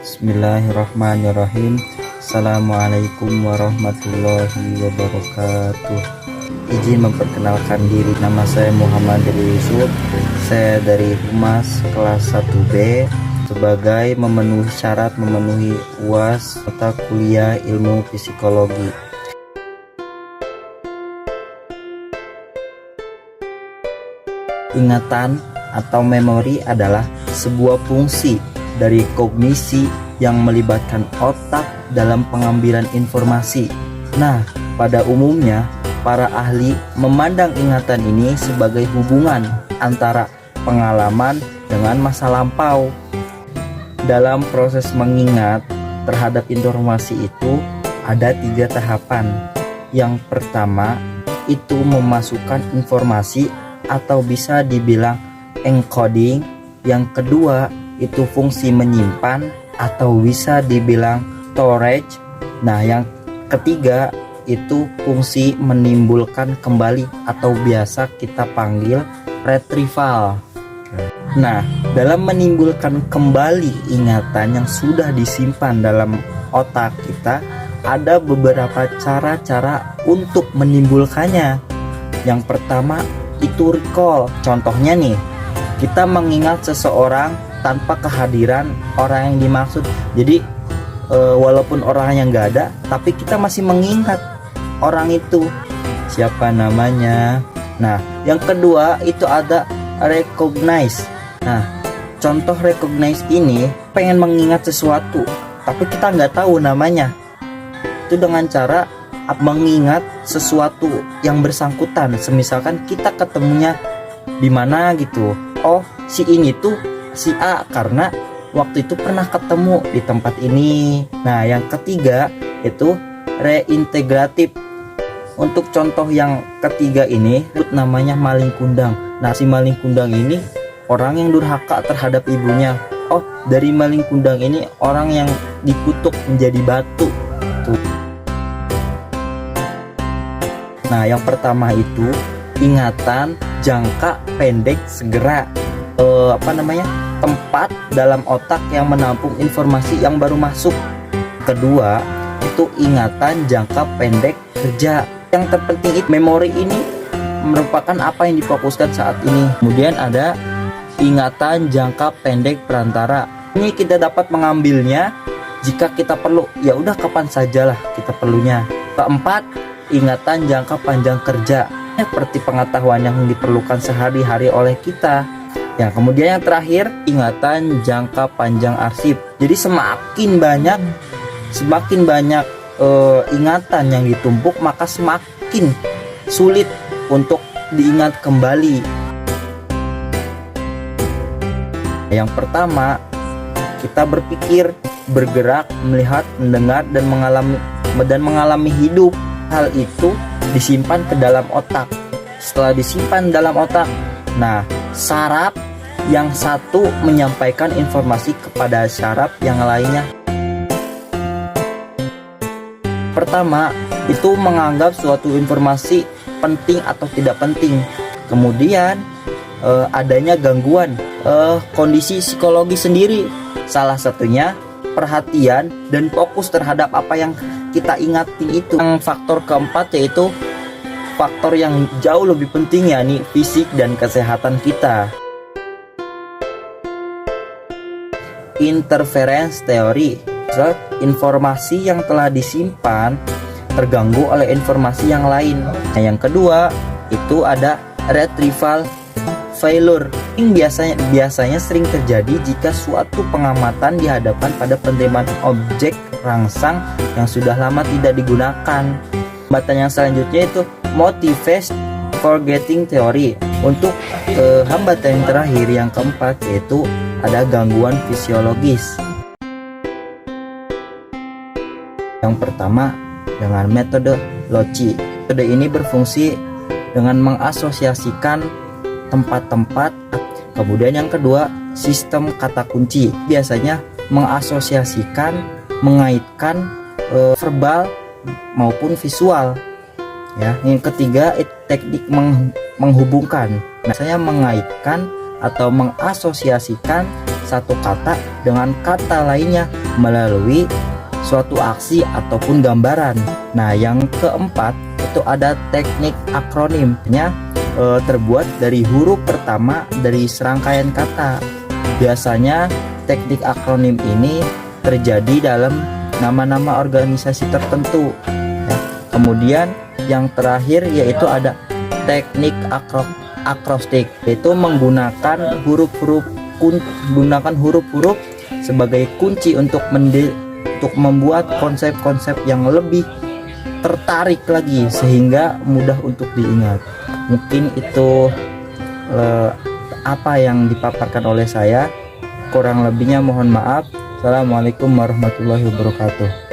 Bismillahirrahmanirrahim. Assalamualaikum warahmatullahi wabarakatuh. Izin memperkenalkan diri, nama saya Muhammad Yusuf. Saya dari Humas kelas 1B sebagai memenuhi syarat memenuhi UAS mata kuliah ilmu psikologi. Ingatan atau memori adalah sebuah fungsi dari kognisi yang melibatkan otak dalam pengambilan informasi. Nah, pada umumnya para ahli memandang ingatan ini sebagai hubungan antara pengalaman dengan masa lampau. Dalam proses mengingat terhadap informasi itu ada 3 tahapan. Yang pertama itu memasukkan informasi atau bisa dibilang encoding. Yang kedua itu fungsi menyimpan atau bisa dibilang storage. Nah, yang ketiga itu fungsi menimbulkan kembali atau biasa kita panggil retrieval. Nah, dalam menimbulkan kembali ingatan yang sudah disimpan dalam otak kita, ada beberapa cara-cara untuk menimbulkannya. Yang pertama itu recall. Contohnya nih, kita mengingat seseorang tanpa kehadiran orang yang dimaksud. Jadi walaupun orangnya nggak ada, tapi kita masih mengingat orang itu, siapa namanya. Nah, yang kedua itu ada recognize. Nah, contoh recognize ini pengen mengingat sesuatu, tapi kita nggak tahu namanya. Itu dengan cara mengingat sesuatu yang bersangkutan. Semisalkan kita ketemunya di mana gitu. Oh, si ini tuh si A karena waktu itu pernah ketemu di tempat ini. Nah, yang ketiga itu reintegratif. Untuk contoh yang ketiga ini namanya maling kundang. Nah, si maling kundang ini orang yang durhaka terhadap ibunya. Oh, dari maling kundang ini orang yang dikutuk menjadi batu. Tuh. Nah, yang pertama itu ingatan jangka pendek segera. Tempat dalam otak yang menampung informasi yang baru masuk. Kedua itu ingatan jangka pendek kerja. Yang terpenting itu memori ini merupakan apa yang difokuskan saat ini. Kemudian ada ingatan jangka pendek perantara. Ini kita dapat mengambilnya jika kita perlu. Ya udah kapan sajalah kita perlunya. Keempat, ingatan jangka panjang kerja. Seperti pengetahuan yang diperlukan sehari-hari oleh kita. Ya, kemudian yang terakhir ingatan jangka panjang arsip. Jadi semakin banyak ingatan yang ditumpuk, maka semakin sulit untuk diingat kembali. Yang pertama, kita berpikir, bergerak, melihat, mendengar dan mengalami hidup. Hal itu disimpan ke dalam otak. Setelah disimpan dalam otak, nah, saraf yang satu menyampaikan informasi kepada saraf yang lainnya. Pertama, itu menganggap suatu informasi penting atau tidak penting. Kemudian adanya gangguan kondisi psikologi sendiri. Salah satunya perhatian dan fokus terhadap apa yang kita ingatin itu. Yang faktor keempat yaitu faktor yang jauh lebih penting, yakni fisik dan kesehatan kita. Interference teori. Informasi yang telah disimpan terganggu oleh informasi yang lain. Nah, yang kedua itu ada retrieval failure. Ini biasanya sering terjadi jika suatu pengamatan dihadapkan pada penerimaan objek rangsang yang sudah lama tidak digunakan. Hambatan yang selanjutnya itu motivation forgetting theory. Untuk hambatan yang terakhir, yang keempat, yaitu ada gangguan fisiologis. Yang pertama dengan metode Loci. Metode ini berfungsi dengan mengasosiasikan tempat-tempat. Kemudian yang kedua, sistem kata kunci. Biasanya mengasosiasikan, mengaitkan verbal maupun visual. Ya, yang ketiga teknik menghubungkan. Biasanya mengaitkan atau mengasosiasikan satu kata dengan kata lainnya melalui suatu aksi ataupun gambaran. Nah, yang keempat itu ada teknik akronimnya, terbuat dari huruf pertama dari serangkaian kata. Biasanya teknik akronim ini terjadi dalam nama-nama organisasi tertentu ya. Kemudian yang terakhir yaitu ada teknik akrostik, yaitu menggunakan huruf-huruf sebagai kunci untuk membuat konsep-konsep yang lebih tertarik lagi sehingga mudah untuk diingat. Mungkin itu apa yang dipaparkan oleh saya. Kurang lebihnya mohon maaf. Assalamualaikum warahmatullahi wabarakatuh.